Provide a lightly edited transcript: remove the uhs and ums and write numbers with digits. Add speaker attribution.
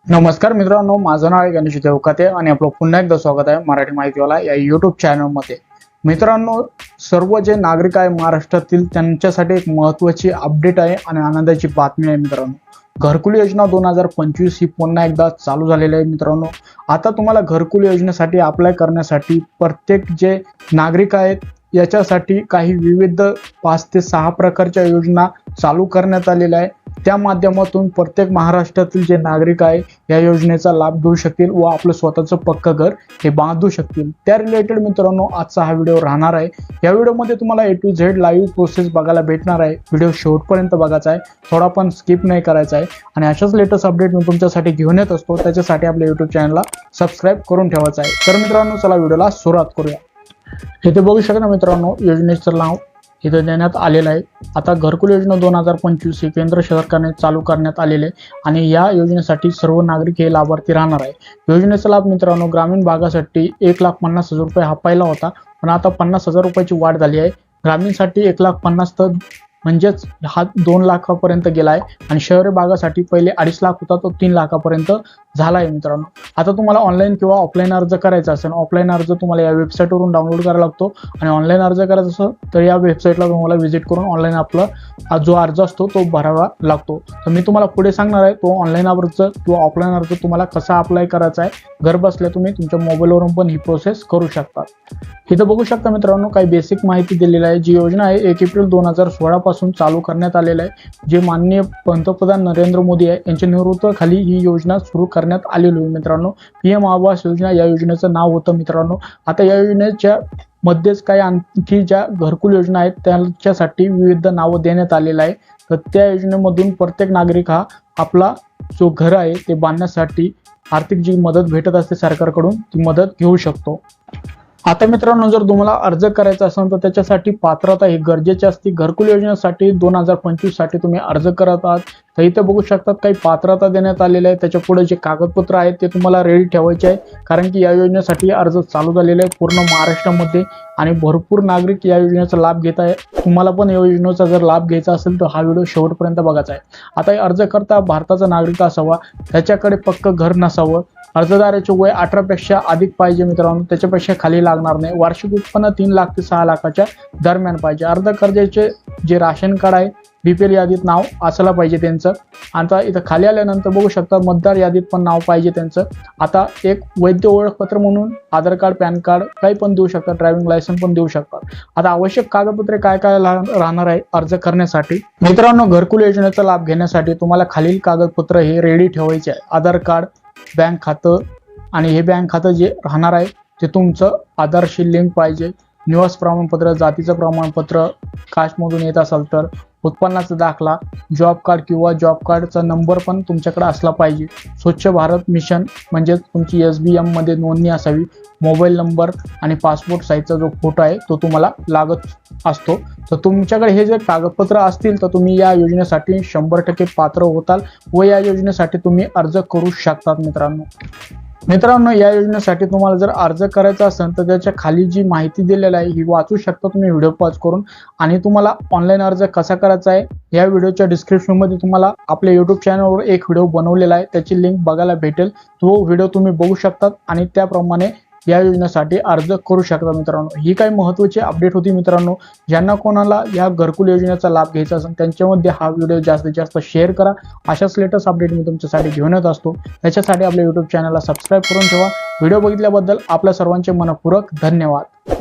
Speaker 1: नमस्कार मित्रांनो, माझं नाव आहे गणेश देवकाते आणि आपलं पुन्हा एकदा स्वागत आहे मराठी माहितीवाला या यूट्यूब चॅनलमध्ये। मित्रांनो, सर्व जे नागरिक आहे महाराष्ट्रातील त्यांच्यासाठी एक महत्त्वाची अपडेट आहे आणि आनंदाची बातमी आहे मित्रांनो। घरकुल योजना 2025 ही पुन्हा एकदा चालू झालेली आहे मित्रांनो। आता तुम्हाला घरकुल योजनेसाठी अप्लाय करण्यासाठी प्रत्येक जे नागरिक आहेत याच्यासाठी काही विविध 5 ते 6 प्रकारच्या योजना चालू करण्यात आलेल्या आहे। त्या माध्यमातून प्रत्येक महाराष्ट्रातील जे नागरिक आहे या योजनेचा लाभ घेऊ शकतील व आपलं स्वतःचं पक्क घर हे बांधू शकतील। त्या रिलेटेड मित्रांनो आजचा हा व्हिडिओ राहणार आहे। या व्हिडिओमध्ये तुम्हाला A to Z live process बघायला भेटणार आहे। व्हिडिओ शेवटपर्यंत बघायचा आहे, थोडा पण स्किप नाही करायचा आहे आणि अशाच लेटेस्ट अपडेट मी तुमच्यासाठी घेऊन येत असतो। त्याच्यासाठी आपल्या YouTube चॅनलला सबस्क्राइब करून ठेवायचं आहे। तर मित्रांनो चला व्हिडिओला सुरुवात करूया। इथे बघू शकता मित्रांनो योजनेचं नाव इथे देण्यात आलेलं आहे। आता घरकुल योजना 2025 ही केंद्र सरकारने चालू करण्यात आलेले आणि या योजनेसाठी सर्व नागरिक हे लाभार्थी राहणार आहे। योजनेचा लाभ मित्रांनो ग्रामीण भागासाठी 1,50,000 रुपये हा पहिला होता, पण आता 50,000 रुपयाची वाढ झाली आहे। ग्रामीणसाठी 1,50,000 तर म्हणजेच हा 2 लाखापर्यंत गेला आहे आणि शहरी भागासाठी पहिले 2.5 लाख होता तो 3 लाखापर्यंत झाला आहे मित्रांनो। आता तुम्हाला ऑनलाईन किंवा ऑफलाईन अर्ज करायचा असेल, ऑफलाईन अर्ज तुम्हाला या वेबसाईटवरून डाउनलोड करावा लागतो आणि ऑनलाईन अर्ज करायचा असेल तर या वेबसाईटला तुम्हाला व्हिजिट करून ऑनलाईन आपला जो अर्ज असतो तो भरावा लागतो। तर मी तुम्हाला पुढे सांगणार आहे तो ऑनलाईन अर्ज किंवा ऑफलाईन अर्ज तुम्हाला कसा अप्लाय करायचा आहे। घर बसल्या तुम्ही तुमच्या मोबाईलवरून पण ही प्रोसेस करू शकता। इथं बघू शकता मित्रांनो काही बेसिक माहिती दिलेली आहे। जी योजना आहे 1 एप्रिल 2016 पासून चालू करण्यात आलेलं आहे। जे माननीय पंतप्रधान नरेंद्र मोदी आहे यांच्या नेतृत्वाखाली ही योजना सुरू करण्यात आलेली आहे मित्रांनो। PM आवास योजना या योजनेचं नाव होतं मित्रांनो। आता या योजनेच्या मध्येच काही आणखी ज्या घरकुल योजना आहेत त्यांच्यासाठी विविध नावं देण्यात आलेलं आहे। तर त्या योजनेमधून प्रत्येक नागरिक हा आपला जो घर आहे ते बांधण्यासाठी आर्थिक जी मदत भेटत असते सरकारकडून ती मदत घेऊ शकतो। आता मित्रांनो जर तुम्हाला अर्ज करायचा असेल तर त्याच्यासाठी पात्रता ही गरजेची असते। घरकुल योजनेसाठी 2025 साठी तुम्ही अर्ज करत आहात तर इथे बघू शकतात काही पात्रता देण्यात आलेल्या आहे। त्याच्या पुढे जे कागदपत्र आहेत ते तुम्हाला रेडी ठेवायचे आहे, कारण की या योजनेसाठी अर्ज चालू झालेले आहे पूर्ण महाराष्ट्रामध्ये आणि भरपूर नागरिक या योजनेचा लाभ घेत आहे। तुम्हाला पण या योजनेचा जर लाभ घ्यायचा असेल तर हा व्हिडिओ शेवटपर्यंत बघायचा आहे। आता अर्ज करता भारताचा नागरिक असावा, त्याच्याकडे पक्क घर नसावं, अर्जदाराचे वय 18 पेक्षा अधिक पाहिजे मित्रांनो, त्याच्यापेक्षा खाली लागणार नाही, वार्षिक उत्पन्न 3 लाख ते 6 लाखाच्या दरम्यान पाहिजे, अर्ज कर्जाचे जे राशन कार्ड आहे BPL यादीत नाव असलं पाहिजे त्यांचं। आता इथं खाली आल्यानंतर बघू शकता मतदार यादीत पण नाव पाहिजे त्यांचं। आता एक वैध ओळखपत्र म्हणून आधार कार्ड, पॅन कार्ड काही पण देऊ शकतात, ड्रायव्हिंग लायसन्स पण देऊ शकतात। आता आवश्यक कागदपत्रे काय काय राहणार आहे अर्ज करण्यासाठी मित्रांनो, घरकुल योजनेचा लाभ घेण्यासाठी तुम्हाला खालील कागदपत्र हे रेडी ठेवायचे आहे। आधार कार्ड, बँक खातं आणि हे बँक खातं जे राहणार आहे ते तुमचं आधारशी लिंक पाहिजे, निवास प्रमाणपत्र, जातीचं प्रमाणपत्र, कास्टमधून येत असाल तर, उत्पन्नाचा दाखला, जॉब कार्ड किंवा जॉब कार्डचा नंबर पण तुमच्याकडे असला पाहिजे, स्वच्छ भारत मिशन म्हणजे तुमची SBM मध्ये नोंदणी असावी, मोबाईल नंबर आणि पासपोर्ट साईजचा जो फोटो आहे तो तुम्हाला लागत असतो। तर तुमच्याकडे हे जे कागदपत्र असतील तर तुम्ही या योजनेसाठी 100% पात्र होताल व या योजनेसाठी तुम्ही अर्ज करू शकतात मित्रांनो, या योजनेसाठी तुम्हाला जर अर्ज करायचा असेल तर त्याच्या खाली जी माहिती दिलेली आहे ही वाचू शकता तुम्ही व्हिडिओ पॉज करून। आणि तुम्हाला ऑनलाईन अर्ज कसा करायचा आहे या व्हिडिओच्या डिस्क्रिप्शन मध्ये तुम्हाला आपल्या YouTube चॅनलवर एक व्हिडिओ बनवलेला आहे, त्याची लिंक बघायला भेटेल। तो व्हिडिओ तुम्ही बघू शकतात आणि त्याप्रमाणे या योजनेसाठी अर्ज करू शकता मित्रांनो। ही काही महत्त्वाची अपडेट होती मित्रांनो। ज्यांना कोणाला या घरकुल योजनेचा लाभ घ्यायचा असेल त्यांच्यामध्ये हा व्हिडिओ जास्तीत जास्त शेअर करा। अशाच लेटेस्ट अपडेट मी तुमच्यासाठी घेऊन येत असतो। त्याच्यासाठी आपल्या YouTube चॅनलला सबस्क्राइब करून ठेवा। व्हिडिओ बघितल्याबद्दल आपल्या सर्वांचे मनपूर्वक धन्यवाद।